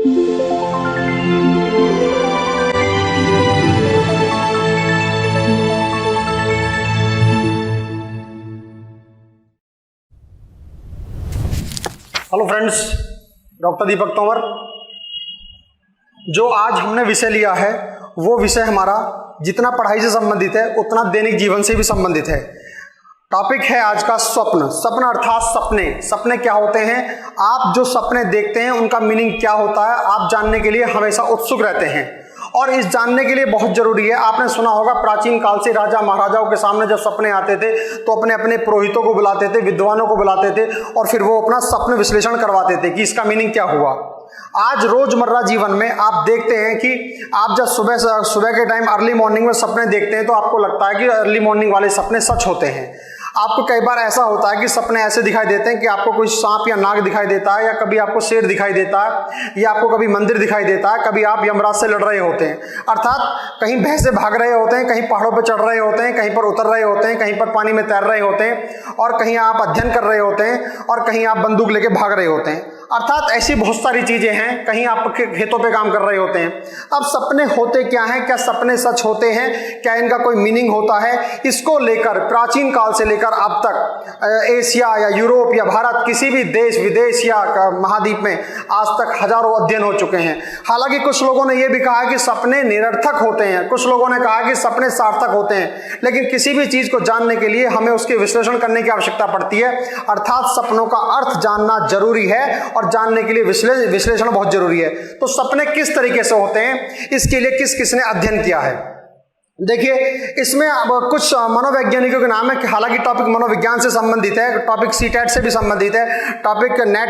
Hello friends, doctor दीपक तोमर। जो आज हमने विषय लिया है वो विषय हमारा जितना पढ़ाई से संबंधित है उतना दैनिक जीवन से भी संबंधित है। टॉपिक है आज का स्वप्न। स्वप्न अर्थात सपने। सपने क्या होते हैं, आप जो सपने देखते हैं उनका मीनिंग क्या होता है, आप जानने के लिए हमेशा उत्सुक रहते हैं और इस जानने के लिए बहुत जरूरी है। आपने सुना होगा प्राचीन काल से राजा महाराजाओं के सामने जब सपने आते थे तो अपने अपने पुरोहितों को बुलाते थे, विद्वानों को बुलाते थे और फिर वो अपना सपने विश्लेषण करवाते थे कि इसका मीनिंग क्या हुआ। आज रोजमर्रा जीवन में आप देखते हैं कि आप जब सुबह के टाइम अर्ली मॉर्निंग में सपने देखते हैं तो आपको लगता है कि अर्ली मॉर्निंग वाले सपने सच होते हैं। आपको कई बार ऐसा होता है कि सपने ऐसे दिखाई देते हैं कि आपको कोई सांप या नाग दिखाई देता है, या कभी आपको शेर दिखाई देता है, या आपको कभी मंदिर दिखाई देता है, कभी आप यमराज से लड़ रहे होते हैं, अर्थात कहीं भैंसे भाग रहे होते हैं, कहीं पहाड़ों पर चढ़ रहे होते हैं, कहीं पर उतर रहे होते हैं, कहीं पर पानी में तैर रहे होते हैं, और कहीं आप अध्ययन कर रहे होते हैं और कहीं आप बंदूक लेके भाग रहे होते हैं। अर्थात ऐसी बहुत सारी चीजें हैं, कहीं आप खेतों पे काम कर रहे होते हैं। अब सपने होते क्या हैं, क्या सपने सच होते हैं, क्या इनका कोई मीनिंग होता है, इसको लेकर प्राचीन काल से लेकर अब तक एशिया या यूरोप या भारत किसी भी देश विदेश या महाद्वीप में आज तक हजारों अध्ययन हो चुके हैं। हालांकि कुछ लोगों ने यह भी कहा कि सपने निरर्थक होते हैं, कुछ लोगों ने कहा कि सपने सार्थक होते हैं, लेकिन किसी भी चीज को जानने के लिए हमें उसके विश्लेषण करने की आवश्यकता पड़ती है। अर्थात सपनों का अर्थ जानना जरूरी है और जानने के लिए विश्लेषण बहुत जरूरी है। तो सपने किस तरीके से होते हैं, इसके लिए किस किसने अध्ययन किया है। देखिए, इसमें अब कुछ मनोवैज्ञानिकों के नाम है, हालांकि टॉपिक मनोविज्ञान से संबंधित है, टॉपिक सीटेट से भी संबंधित है, टॉपिक नेट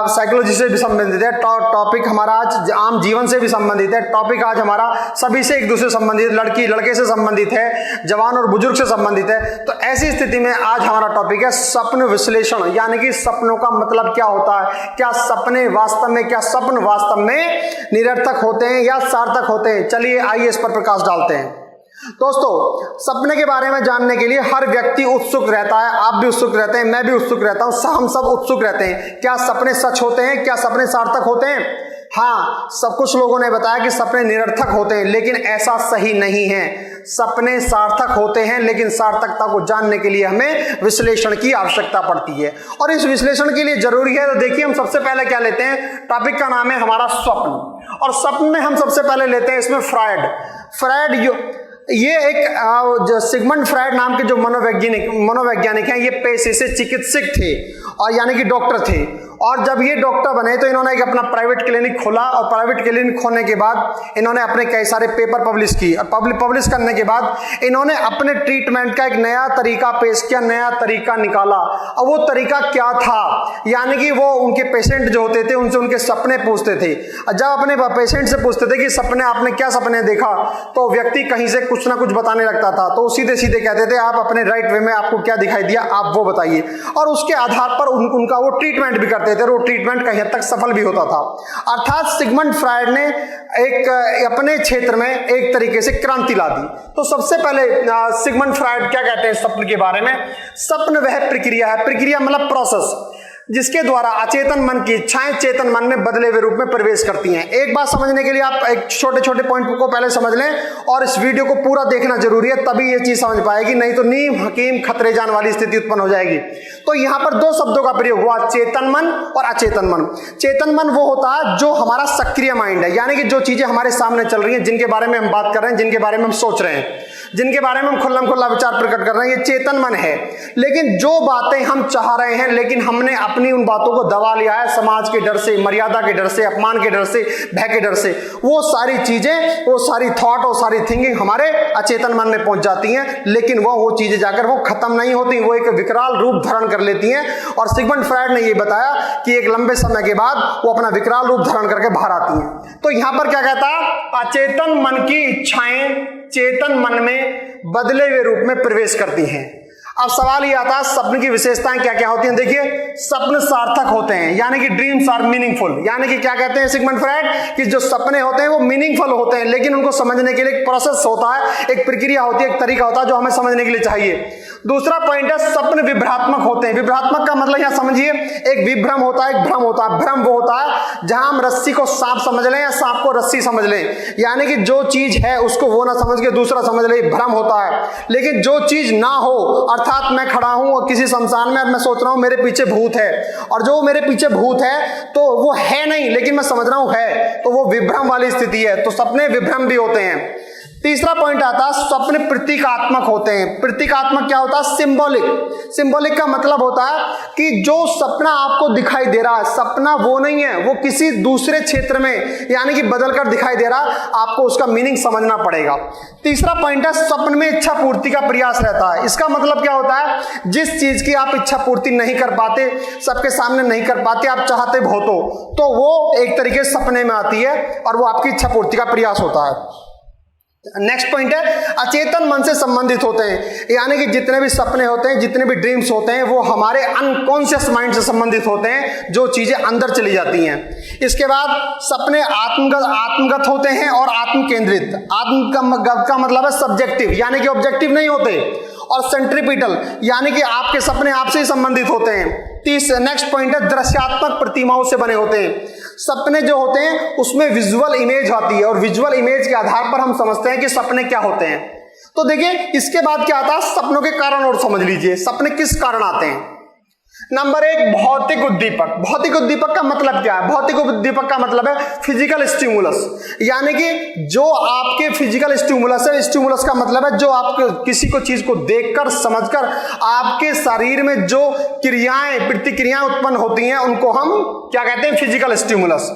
साइकोलॉजी से भी संबंधित है, टॉपिक हमारा आज आम जीवन से भी संबंधित है, टॉपिक आज हमारा सभी से एक दूसरे से संबंधित, लड़की लड़के से संबंधित है, जवान और बुजुर्ग से संबंधित है। तो ऐसी स्थिति में आज हमारा टॉपिक है स्वप्न विश्लेषण, यानी कि सपनों का मतलब क्या होता है, क्या सपने वास्तव में, क्या स्वप्न वास्तव में निरर्थक होते हैं या सार्थक होते हैं। चलिए आइए इस पर प्रकाश डालते हैं। दोस्तों, सपने के बारे में जानने के लिए हर व्यक्ति उत्सुक रहता है, आप भी उत्सुक रहते हैं, मैं भी उत्सुक रहता हूं, हम सब उत्सुक रहते हैं। क्या सपने सच होते हैं, क्या सपने सार्थक होते हैं? हाँ, सब कुछ लोगों ने बताया कि सपने निरर्थक होते हैं, लेकिन ऐसा सही नहीं है। सपने सार्थक होते हैं, लेकिन सार्थकता को जानने के लिए हमें विश्लेषण की आवश्यकता पड़ती है और इस विश्लेषण के लिए जरूरी है। तो देखिए, हम सबसे पहले क्या लेते हैं, टॉपिक का नाम है हमारा स्वप्न, और स्वप्न में हम सबसे पहले लेते हैं इसमें फ्रायड। ये एक जो सिगमंड फ्रायड नाम के जो मनोवैज्ञानिक हैं, ये पेशे से चिकित्सक थे और यानी कि डॉक्टर थे। और जब ये डॉक्टर बने तो इन्होंने एक अपना प्राइवेट क्लिनिक खोला और प्राइवेट क्लिनिक खोलने के बाद इन्होंने अपने कई सारे पेपर पब्लिश किए और पब्लिश करने के बाद इन्होंने अपने ट्रीटमेंट का एक नया तरीका पेश किया, नया तरीका निकाला। और वो तरीका क्या था, यानी कि वो उनके पेशेंट जो होते थे उनसे उनके सपने पूछते थे। जब अपने पेशेंट से पूछते थे कि सपने, आपने क्या सपने देखा, तो व्यक्ति कहीं से कुछ ना कुछ बताने लगता था। तो सीधे सीधे कहते थे, आप अपने राइट वे में आपको क्या दिखाई दिया, आप वो बताइए। और उसके आधार पर उनका वो ट्रीटमेंट भी करते थे, वो ट्रीटमेंट कहीं हद तक सफल भी होता था। अर्थात सिगमंड फ्रायड ने एक अपने क्षेत्र में एक तरीके से क्रांति ला दी। तो सबसे पहले सिगमंड फ्रायड क्या कहते हैं स्वप्न के बारे में? स्वप्न वह प्रक्रिया है, प्रक्रिया मतलब प्रोसेस, जिसके द्वारा अचेतन मन की इच्छाएं चेतन मन में बदले हुए रूप में प्रवेश करती हैं। एक बात समझने के लिए आप एक छोटे छोटे पॉइंट को पहले समझ लें और इस वीडियो को पूरा देखना जरूरी है, तभी ये चीज समझ पाएगी, नहीं तो नीम हकीम खतरे जान वाली स्थिति उत्पन्न हो जाएगी। तो यहां पर दो शब्दों का प्रयोग हुआ, चेतन मन और अचेतन मन। चेतन मन वो होता है जो हमारा सक्रिय माइंड है, यानी कि जो चीजें हमारे सामने चल रही हैं, जिनके बारे में हम बात कर रहे हैं, जिनके बारे में हम सोच रहे हैं, जिनके बारे में हम खुल्लम खुल्ला विचार प्रकट कर रहे हैं, ये चेतन मन है। लेकिन जो बातें हम चाह रहे हैं लेकिन हमने अपनी उन बातों को दबा लिया है, समाज के डर से, मर्यादा के डर से, अपमान के डर से, भय के डर से, वो सारी चीजें, वो सारी थॉट, वो सारी थिंकिंग हमारे अचेतन मन में पहुंच जाती हैं। लेकिन वो चीजें जाकर वो खत्म नहीं होती, वो एक विकराल रूप धारण कर लेती हैं। और सिगमंड फ्रायड ने ये बताया कि एक लंबे समय के बाद वो अपना विकराल रूप धारण करके बाहर आती हैं। तो यहां पर क्या कहता है, अचेतन मन की इच्छाएं चेतन मन में बदले हुए रूप में प्रवेश करती हैं। अब सवाल ये आता है सपने की विशेषताएं क्या क्या होती हैं। देखिए, सपने सार्थक होते हैं, यानी कि ड्रीम्स आर मीनिंगफुल, यानी कि क्या कहते हैं सिगमंड फ्रॉयड कि जो सपने होते हैं वो मीनिंगफुल होते हैं, लेकिन उनको समझने के लिए एक प्रोसेस होता है, एक प्रक्रिया होती है, एक तरीका होता है जो हमें समझने के लिए चाहिए। दूसरा पॉइंट है सपने विभ्रात्मक होते हैं। विभ्रात्मक का मतलब यहां समझिए, एक विभ्रम होता है, एक भ्रम होता है। भ्रम वो होता है जहां हम रस्सी को सांप समझ लें या सांप को रस्सी समझ लें, यानी कि जो चीज है उसको वो ना समझ के दूसरा समझ ले, भ्रम होता है। लेकिन जो चीज ना हो, अर्थात मैं खड़ा हूं और किसी शमशान में और मैं सोच रहा हूं मेरे पीछे भूत है, और जो मेरे पीछे भूत है तो वो है नहीं लेकिन मैं समझ रहा हूं है, तो वो विभ्रम वाली स्थिति है। तो सपने विभ्रम भी होते हैं। तीसरा पॉइंट आता है सपने प्रतीकात्मक होते हैं। प्रतीकात्मक क्या होता है? सिंबॉलिक। सिंबॉलिक का मतलब होता है कि जो सपना आपको दिखाई दे रहा है, सपना वो नहीं है, वो किसी दूसरे क्षेत्र में यानी कि बदलकर दिखाई दे रहा है, आपको उसका मीनिंग समझना पड़ेगा। तीसरा पॉइंट है स्वप्न में इच्छा पूर्ति का प्रयास रहता है। इसका मतलब क्या होता है? जिस चीज की आप इच्छा पूर्ति नहीं कर पाते, सबके सामने नहीं कर पाते, आप चाहते बहुत हो, तो वो एक तरीके से सपने में आती है और वो आपकी इच्छा पूर्ति का प्रयास होता है। नेक्स्ट पॉइंट है अचेतन मन से संबंधित होते हैं, यानी कि जितने भी सपने होते हैं, जितने भी ड्रीम्स होते हैं, वो हमारे अनकॉन्शियस माइंड से संबंधित होते हैं, जो चीजें अंदर चली जाती हैं। इसके बाद सपने आत्मगत होते हैं और आत्म केंद्रित। आत्मगत का मतलब है सब्जेक्टिव, यानी कि ऑब्जेक्टिव नहीं होते, और सेंट्रीपिटल, यानी कि आपके सपने आपसे ही संबंधित होते हैं। नेक्स्ट पॉइंट है दृश्यात्मक प्रतिमाओं से बने होते हैं। सपने जो होते हैं उसमें विजुअल इमेज आती है और विजुअल इमेज के आधार पर हम समझते हैं कि सपने क्या होते हैं। तो देखिए, इसके बाद क्या आता है, सपनों के कारण और समझ लीजिए सपने किस कारण आते हैं। नंबर 1, भौतिक उद्दीपक। भौतिक उद्दीपक का मतलब क्या है? भौतिक उद्दीपक का मतलब है फिजिकल स्टिमुलस, यानी कि जो आपके फिजिकल स्टिमुलस है। स्टिमुलस का मतलब है जो आप किसी को चीज को देखकर समझकर आपके शरीर में जो क्रियाएं प्रतिक्रियाएं उत्पन्न होती हैं, उनको हम क्या कहते हैं? Physical stimulus.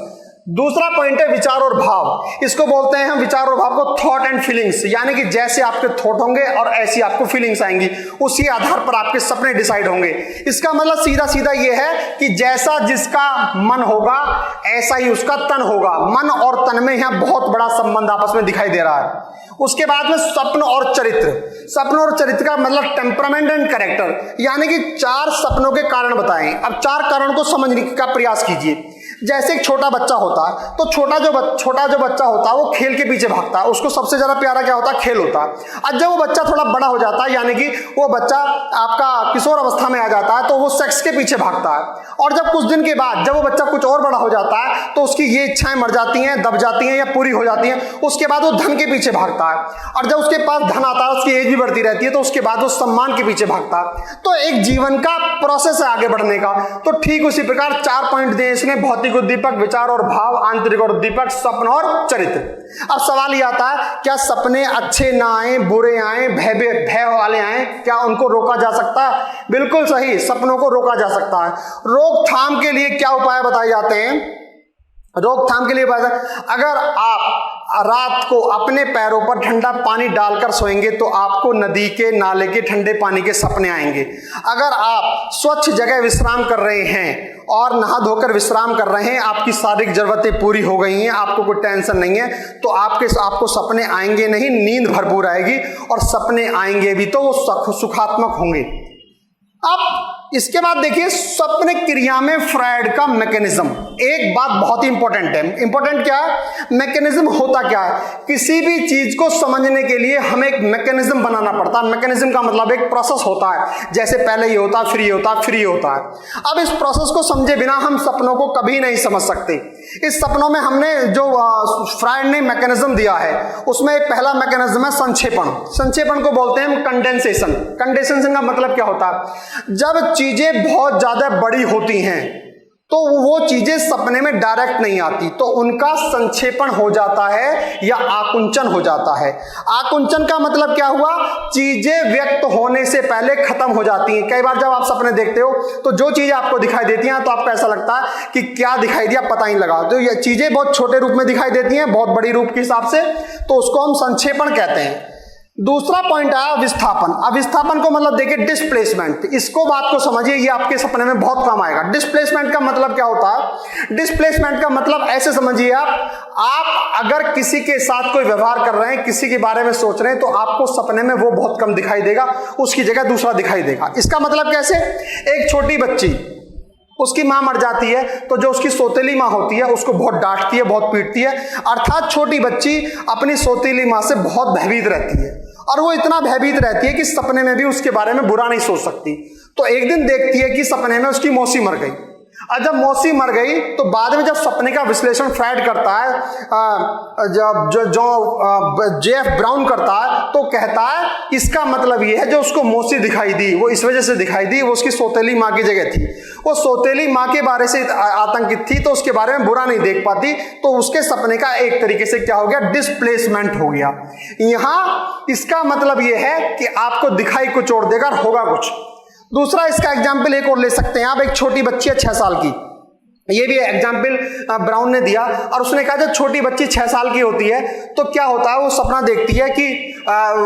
दूसरा पॉइंट है विचार और भाव। इसको बोलते हैं हम विचार और भाव को थॉट एंड फीलिंग्स, यानी कि जैसे आपके थॉट होंगे और ऐसी आपको फीलिंग्स आएंगी, उसी आधार पर आपके सपने डिसाइड होंगे। इसका मतलब सीधा सीधा ये है कि जैसा जिसका मन होगा ऐसा ही उसका तन होगा। मन और तन में यहां बहुत बड़ा संबंध आपस में दिखाई दे रहा है। उसके बाद में स्वप्न और चरित्र। स्वप्न और चरित्र का मतलब टेम्परामेंट एंड कैरेक्टर, यानी कि 4 सपनों के कारण बताएं। अब 4 कारण को समझने का प्रयास कीजिए। जैसे एक छोटा बच्चा होता है, तो छोटा जो बच्चा होता है वो खेल के पीछे भागता है, उसको सबसे ज्यादा प्यारा क्या होता है? खेल होता है। अब जब वो बच्चा थोड़ा बड़ा हो जाता है, यानी कि वो बच्चा आपका किशोर अवस्था में आ जाता है, तो वो सेक्स के पीछे भागता है। और जब कुछ दिन के बाद जब वो बच्चा कुछ और बड़ा हो जाता है, तो उसकी ये इच्छाएं मर जाती हैं, दब जाती हैं या पूरी हो जाती हैं। उसके बाद वो धन के पीछे भागता है, और जब उसके पास धन आता है, उसकी एज भी बढ़ती रहती है, तो उसके बाद वो सम्मान के पीछे भागता है। तो एक जीवन का प्रोसेस है आगे बढ़ने का। तो ठीक उसी प्रकार 4 पॉइंट दिए इसमें, भौतिक उद्दीपक, विचार और भाव, आंतरिक और उद्दीपक, स्वप्न और चरित्र। अब सवाल ये आता है, क्या सपने अच्छे ना आए, बुरे आए, भय वाले आए, क्या उनको रोका जा सकता है? बिल्कुल सही, सपनों को रोका जा सकता है। रोकथाम के लिए क्या उपाय बताए जाते हैं? रोकथाम के लिए अगर आप रात को अपने पैरों पर ठंडा पानी डालकर सोएंगे तो आपको नदी के, नाले के ठंडे पानी के सपने आएंगे। अगर आप स्वच्छ जगह विश्राम कर रहे हैं और नहा धोकर विश्राम कर रहे हैं, आपकी शारीरिक जरूरतें पूरी हो गई हैं, आपको कोई टेंशन नहीं है, तो आपको सपने आएंगे नहीं, नींद भरपूर आएगी, और सपने आएंगे भी तो वो सुखात्मक होंगे। अब इसके बाद देखिए स्वप्न क्रिया में फ्रायड का मैकेनिज्म। एक बात बहुत ही इंपॉर्टेंट है। इंपॉर्टेंट क्या है? मैकेनिज्म होता क्या है? किसी भी चीज को समझने के लिए हमें एक मैकेनिज्म बनाना पड़ता है। मैकेनिज्म का मतलब एक प्रोसेस होता है, जैसे पहले ये होता, फिर ये होता, फिर ये होता है। अब इस प्रोसेस को समझे बिना हम सपनों को कभी नहीं समझ सकते। इस सपनों में हमने जो फ्रायड ने मैकेनिज्म दिया है, उसमें एक पहला मैकेनिज्म है संक्षेपण। संक्षेपण को बोलते हैं कंडेंसेशन। कंडेंसेशन का मतलब क्या होता है? जब चीजें बहुत ज्यादा बड़ी होती हैं तो वो चीजें सपने में डायरेक्ट नहीं आती, तो उनका संक्षेपण हो जाता है या आकुंचन हो जाता है। आकुंचन का मतलब क्या हुआ? चीजें व्यक्त होने से पहले खत्म हो जाती हैं। कई बार जब आप सपने देखते हो तो जो चीजें आपको दिखाई देती हैं तो आपको ऐसा लगता है कि क्या दिखाई दिया पता ही लगा। तो ये चीजें बहुत छोटे रूप में दिखाई देती हैं, बहुत बड़ी रूप के हिसाब से, तो उसको हम संक्षेपण कहते हैं। दूसरा पॉइंट आया विस्थापन। अब विस्थापन को मतलब देखिए डिस्प्लेसमेंट, इसको बात को समझिए, ये आपके सपने में बहुत काम आएगा। डिस्प्लेसमेंट का मतलब क्या होता है? डिस्प्लेसमेंट का मतलब ऐसे समझिए आप अगर किसी के साथ कोई व्यवहार कर रहे हैं, किसी के बारे में सोच रहे हैं, तो आपको सपने में वो बहुत कम दिखाई देगा, उसकी जगह दूसरा दिखाई देगा। इसका मतलब कैसे? एक छोटी बच्ची, उसकी मां मर जाती है तो जो उसकी सौतेली मां होती है उसको बहुत डांटती है, बहुत पीटती है, अर्थात छोटी बच्ची अपनी सौतेली मां से बहुत भयभीत रहती है, और वो इतना भयभीत रहती है कि सपने में भी उसके बारे में बुरा नहीं सोच सकती। तो एक दिन देखती है कि सपने में उसकी मौसी मर गई, और जब मौसी मर गई तो बाद में जब सपने का विश्लेषण फ्रायड करता है, जो जेफ ब्राउन करता है, तो कहता है इसका मतलब ये है जो उसको मौसी दिखाई दी वो इस वजह से दिखाई दी, वो उसकी सौतेली माँ की जगह थी, वो सौतेली माँ के बारे से आतंकित थी, तो उसके बारे में बुरा नहीं देख पाती, तो उसके सपने का एक तरीके से क्या हो गया? डिस्प्लेसमेंट हो गया। यहाँ इसका मतलब ये है कि आपको दिखाई कुछ और देगा और होगा कुछ। दूसरा इसका एग्जाम्पल एक और ले सकते हैं आप, एक छोटी बच्ची है 6 साल की, ये भी एग्जाम्पल ब्राउन ने दिया, और उसने कहा जब छोटी बच्ची 6 साल की होती है तो क्या होता है, वो सपना देखती है कि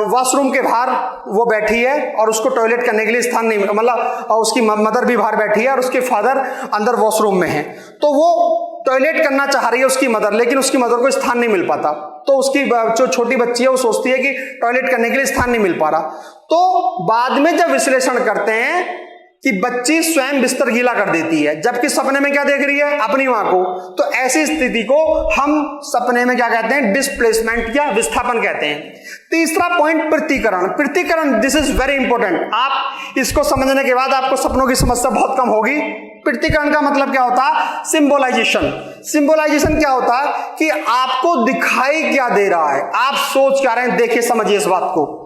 वॉशरूम के बाहर वो बैठी है और उसको टॉयलेट करने के लिए स्थान नहीं, मतलब उसकी मदर भी बाहर बैठी है और उसके फादर अंदर वॉशरूम में है, तो वो टॉयलेट करना चाह रही है उसकी मदर, लेकिन उसकी मदर को स्थान नहीं मिल पाता, तो उसकी जो छोटी बच्ची है वो सोचती है कि टॉयलेट करने के लिए स्थान नहीं मिल पा रहा। तो बाद में जब विश्लेषण करते हैं कि बच्ची स्वयं बिस्तर गीला कर देती है, जबकि सपने में क्या देख रही है? अपनी मां को। तो ऐसी स्थिति को हम सपने में क्या कहते हैं? डिस्प्लेसमेंट या विस्थापन कहते हैं। तीसरा पॉइंट प्रतिकरण। प्रतिकरण, दिस इज वेरी इंपॉर्टेंट। आप इसको समझने के बाद आपको सपनों की समस्या बहुत कम होगी। प्रतिकरण का मतलब क्या होता है? सिंबोलाइजेशन। सिंबोलाइजेशन क्या होता है कि आपको दिखाई क्या दे रहा है, आप सोच क्या रहे हैं। देखिए समझिए इस बात को।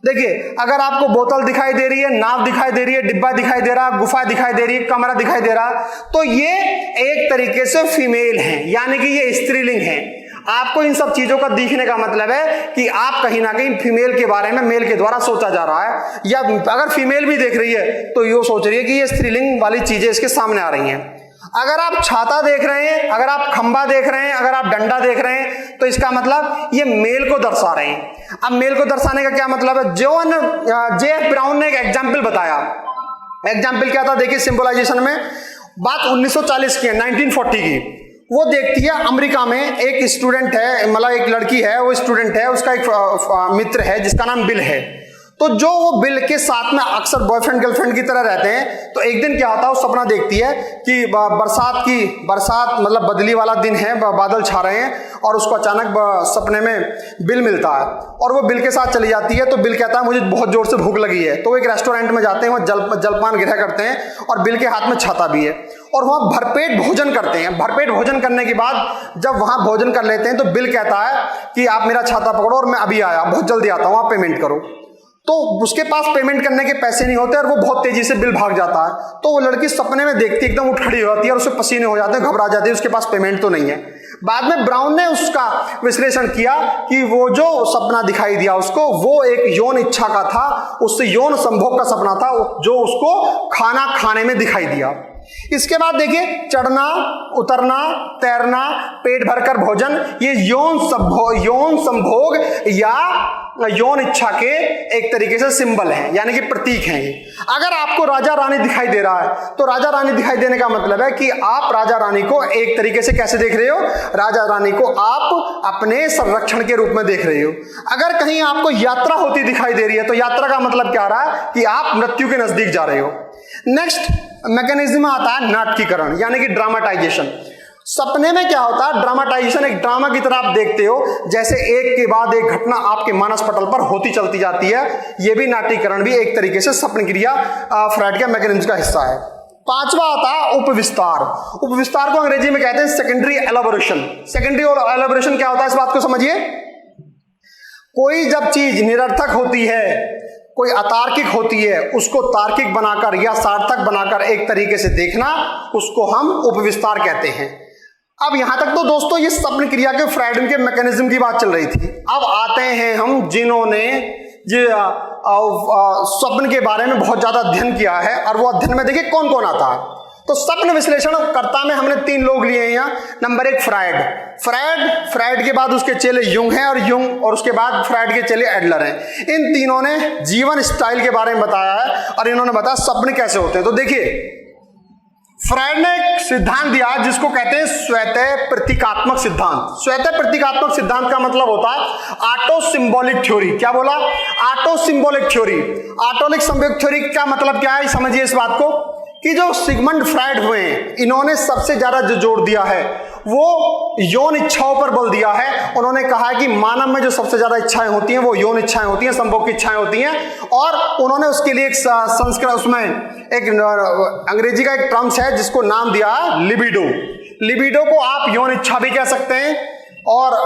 देखिए अगर आपको बोतल दिखाई दे रही है, नाव दिखाई दे रही है, डिब्बा दिखाई दे रहा है, गुफा दिखाई दे रही है, कमरा दिखाई दे रहा है, तो ये एक तरीके से फीमेल है, यानी कि ये स्त्रीलिंग है। आपको इन सब चीजों का दिखने का मतलब है कि आप कहीं ना कहीं फीमेल के बारे में मेल के द्वारा सोचा जा रहा है, या अगर फीमेल भी देख रही है तो ये सोच रही है कि ये स्त्रीलिंग वाली चीजें इसके सामने आ रही हैं। अगर आप छाता देख रहे हैं, अगर आप खंबा देख रहे हैं, अगर आप डंडा देख रहे हैं, तो इसका मतलब ये मेल को दर्शा रहे हैं। अब मेल को दर्शाने का क्या मतलब है? जेफ ब्राउन ने एक एग्जाम्पल बताया। एग्जाम्पल क्या था? देखिए सिंबलाइजेशन में बात 1940 की है, 1940 की। वो देखती है अमेरिका में एक स्टूडेंट है, मतलब एक लड़की है, वो स्टूडेंट है, उसका एक मित्र है जिसका नाम बिल है। तो जो वो बिल के साथ में अक्सर बॉयफ्रेंड गर्लफ्रेंड की तरह रहते हैं, तो एक दिन क्या होता है, वो सपना देखती है कि बरसात मतलब बदली वाला दिन है, बादल छा रहे हैं, और उसको अचानक सपने में बिल मिलता है और वो बिल के साथ चली जाती है। तो बिल कहता है मुझे बहुत जोर से भूख लगी है, तो वो एक रेस्टोरेंट में जाते हैं, वहाँ जलपान ग्रह करते हैं, और बिल के हाथ में छाता भी है, और वहाँ भरपेट भोजन करते हैं। भरपेट भोजन करने के बाद जब वहाँ भोजन कर लेते हैं तो बिल कहता है कि आप मेरा छाता पकड़ो और मैं अभी आया, बहुत जल्दी आता हूँ, आप पेमेंट करो। तो उसके पास पेमेंट करने के पैसे नहीं होते और वो बहुत तेजी से बिल भाग जाता है। तो वो लड़की सपने में देखती है, एकदम उठ खड़ी हो जाती है और उसे पसीने हो जाते हैं, घबरा जाती है, उसके पास पेमेंट तो नहीं है। बाद में ब्राउन ने उसका विश्लेषण किया कि वो जो सपना दिखाई दिया उसको, वो एक यौन इच्छा का था, उससे यौन संभोग का सपना था जो उसको खाना खाने में दिखाई दिया। इसके बाद देखिए चढ़ना, उतरना, तैरना, पेट भरकर भोजन, ये यौन संभोग या यौन इच्छा के एक तरीके से सिंबल हैं, यानी कि प्रतीक हैं ये। अगर आपको राजा रानी दिखाई दे रहा है तो राजा रानी दिखाई देने का मतलब है कि आप राजा रानी को एक तरीके से कैसे देख रहे हो? राजा रानी को आप अपने संरक्षण के रूप में देख रहे हो। अगर कहीं आपको यात्रा होती दिखाई दे रही है तो यात्रा का मतलब क्या आ रहा है? कि आप मृत्यु के नजदीक जा रहे हो। नेक्स्ट मैकेनिज्म आता है नाटकीकरण, यानी कि ड्रामाटाइजेशन। सपने में क्या होता है? ड्रामाटाइजेशन, एक ड्रामा की तरह आप देखते हो, जैसे एक के बाद एक घटना आपके मानस पटल पर होती चलती जाती है। यह भी नाट्यकरण भी एक तरीके से स्वप्न क्रिया फ्रायड के मैकेनिज्म का हिस्सा है। पांचवा आता है उपविस्तार। उपविस्तार को अंग्रेजी में कहते हैं सेकेंडरी एलाबोरेशन। सेकेंडरी एलाबोरेशन क्या होता है, इस बात को समझिए। कोई जब चीज निरर्थक होती है, कोई अतार्किक होती है, उसको तार्किक बनाकर या सार्थक बनाकर एक तरीके से देखना, उसको हम उपविस्तार कहते हैं। अब यहां तक तो दोस्तों ये स्वप्न क्रिया के फ्रायड के मैकेनिज्म की बात चल रही थी। अब आते हैं हम जिन्होंने स्वप्न के बारे में बहुत ज्यादा अध्ययन किया है, और वो अध्ययन में देखिए कौन कौन आता है। तो स्वप्न विश्लेषण कर्ता में हमने 3 लोग लिए हैं यहाँ। नंबर 1 फ्रायड के बाद उसके चेले युंग हैं, और उसके बाद फ्रायड के चेले एडलर हैं। इन तीनों ने जीवन स्टाइल के बारे में बताया है और इन्होंने बताया सपने कैसे होते हैं। तो देखिए, फ्रायड ने एक सिद्धांत दिया जिसको कहते हैं स्वतः प्रतीकात्मक सिद्धांत। स्वतः प्रतीकात्मक सिद्धांत का मतलब होता है ऑटो सिंबॉलिक थ्योरी। क्या बोला? Auto symbolic theory. ऑटोलिक संयोग थ्योरी का मतलब क्या है, समझिए इस बात को कि जो सिगमंड फ्रायड हुए हैं, इन्होंने सबसे ज्यादा जो जोर दिया है वो यौन इच्छाओं पर बल दिया है। उन्होंने कहा कि मानव में जो सबसे ज्यादा इच्छाएं होती हैं वो यौन इच्छाएं होती हैं, संभोग की इच्छाएं होती हैं। और उन्होंने उसके लिए एक संस्कृत, उसमें एक अंग्रेजी का एक टर्म्स है जिसको नाम दिया है लिबिडो। लिबिडो को आप यौन इच्छा भी कह सकते हैं और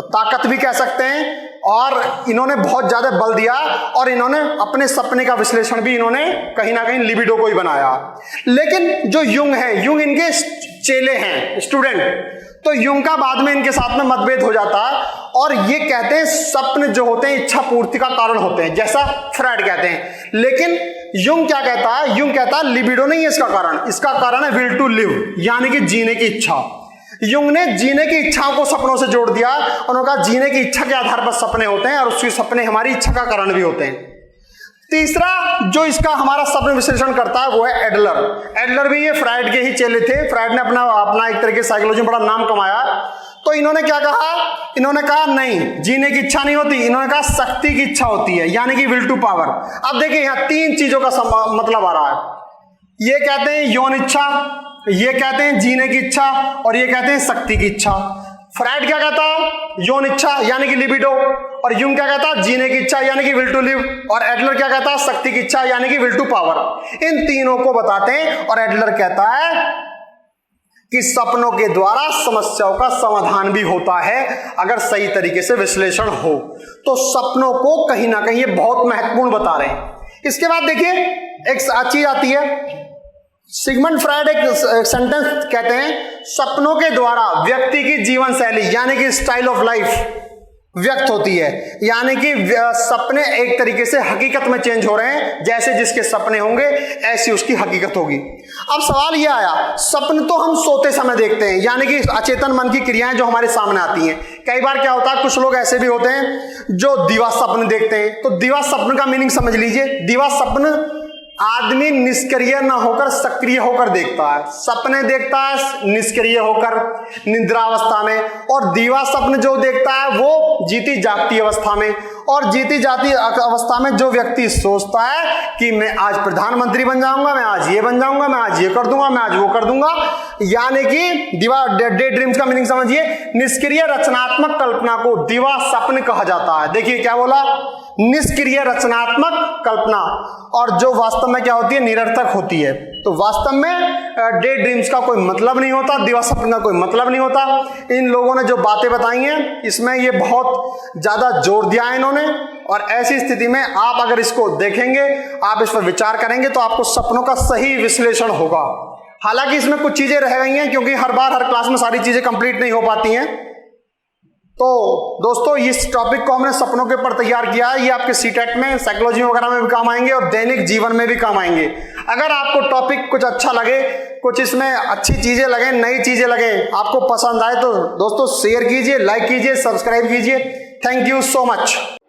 ताकत भी कह सकते हैं। और इन्होंने बहुत ज्यादा बल दिया और इन्होंने अपने सपने का विश्लेषण भी इन्होंने कहीं ना कहीं लिबिडो को ही बनाया। लेकिन जो युंग है, युंग इनके चेले हैं, स्टूडेंट, तो युंग का बाद में इनके साथ में मतभेद हो जाता है और ये कहते हैं सपने जो होते हैं इच्छा पूर्ति का कारण होते हैं, जैसा फ्रायड कहते हैं। लेकिन युंग क्या कहता है? युंग कहता है लिबिडो नहीं है इसका कारण, इसका कारण है विल टू लिव, यानी कि जीने की इच्छा। युंग ने जीने की इच्छाओं को सपनों से जोड़ दिया। उन्होंने कहा जीने की इच्छा के आधार पर सपने होते हैं और उसके सपने हमारी इच्छा का कारण भी होते हैं। तीसरा जो इसका हमारा सपने विश्लेषण करता है वो है एडलर। एडलर भी ये फ्रायड के ही चेले थे। फ्रायड ने अपना एक तरह के साइकोलॉजी में बड़ा नाम कमाया। तो इन्होंने क्या कहा? इन्होंने कहा नहीं, जीने की इच्छा नहीं होती, इन्होंने कहा शक्ति की इच्छा होती है, यानी कि विल टू पावर। अब देखिए यहाँ 3 चीजों का मतलब आ रहा है। ये कहते हैं यौन इच्छा, ये कहते हैं जीने की इच्छा और ये कहते हैं शक्ति की इच्छा। फ्रायड क्या कहता है? यौन इच्छा यानी कि लिबिडो, और युंग क्या कहता है? जीने की इच्छा यानी कि विल टू लिव, और एडलर क्या कहता है? शक्ति की इच्छा यानी कि विल टू पावर। इन तीनों को बताते हैं और एडलर कहता है कि सपनों के द्वारा समस्याओं का समाधान भी होता है अगर सही तरीके से विश्लेषण हो। तो सपनों को कहीं ना कहीं ये बहुत महत्वपूर्ण बता रहे हैं। इसके बाद देखिए एक चीज आती है, सिगमंड फ्रायड एक सेंटेंस कहते हैं सपनों के द्वारा व्यक्ति की जीवन शैली यानी कि स्टाइल ऑफ लाइफ व्यक्त होती है, यानी कि सपने एक तरीके से हकीकत में चेंज हो रहे हैं। जैसे जिसके सपने होंगे ऐसी उसकी हकीकत होगी। अब सवाल यह आया, सपने तो हम सोते समय देखते हैं, यानी कि अचेतन मन की क्रियाएं जो हमारे सामने आती हैं। कई बार क्या होता है, कुछ लोग ऐसे भी होते हैं जो दिवा सपने देखते हैं। तो दिवा सपने का मीनिंग समझ लीजिए। दिवा सपने आदमी निष्क्रिय न होकर सक्रिय होकर देखता है, सपने देखता है निष्क्रिय होकर निद्रावस्था में, और दीवा सपने जो देखता है वो जीती जागती अवस्था में। और जीती जाती अवस्था में जो व्यक्ति सोचता है कि मैं आज प्रधानमंत्री बन जाऊंगा, मैं आज ये बन जाऊंगा, मैं आज ये कर दूंगा, मैं आज वो कर दूंगा, यानी कि दिवा डे ड्रीम्स का मीनिंग समझिए। निष्क्रिय रचनात्मक कल्पना को दिवा सपने कहा जाता है। देखिए क्या बोला, निष्क्रिय रचनात्मक कल्पना, और जो वास्तव में क्या होती है, निरर्थक होती है। तो वास्तव में डे ड्रीम्स का कोई मतलब नहीं होता, दिवा सपने का कोई मतलब नहीं होता। इन लोगों ने जो बातें बताई हैं इसमें ये बहुत ज्यादा जोर दिया है इन्होंने। और ऐसी स्थिति में आप अगर इसको देखेंगे, आप इस पर विचार करेंगे तो आपको सपनों का सही विश्लेषण होगा। हालांकि इसमें कुछ चीजें रह गई हैं क्योंकि हर बार हर क्लास में सारी चीजें कंप्लीट नहीं हो पाती हैं। तो दोस्तों इस टॉपिक को हमने सपनों के ऊपर तैयार किया है। ये आपके सीटेट में, साइकोलॉजी वगैरह में भी काम आएंगे और दैनिक जीवन में भी काम आएंगे। अगर आपको टॉपिक कुछ अच्छा लगे, कुछ इसमें अच्छी चीजें लगे, नई चीजें लगे, आपको पसंद आए तो दोस्तों शेयर कीजिए, लाइक कीजिए, सब्सक्राइब कीजिए। Thank you so much.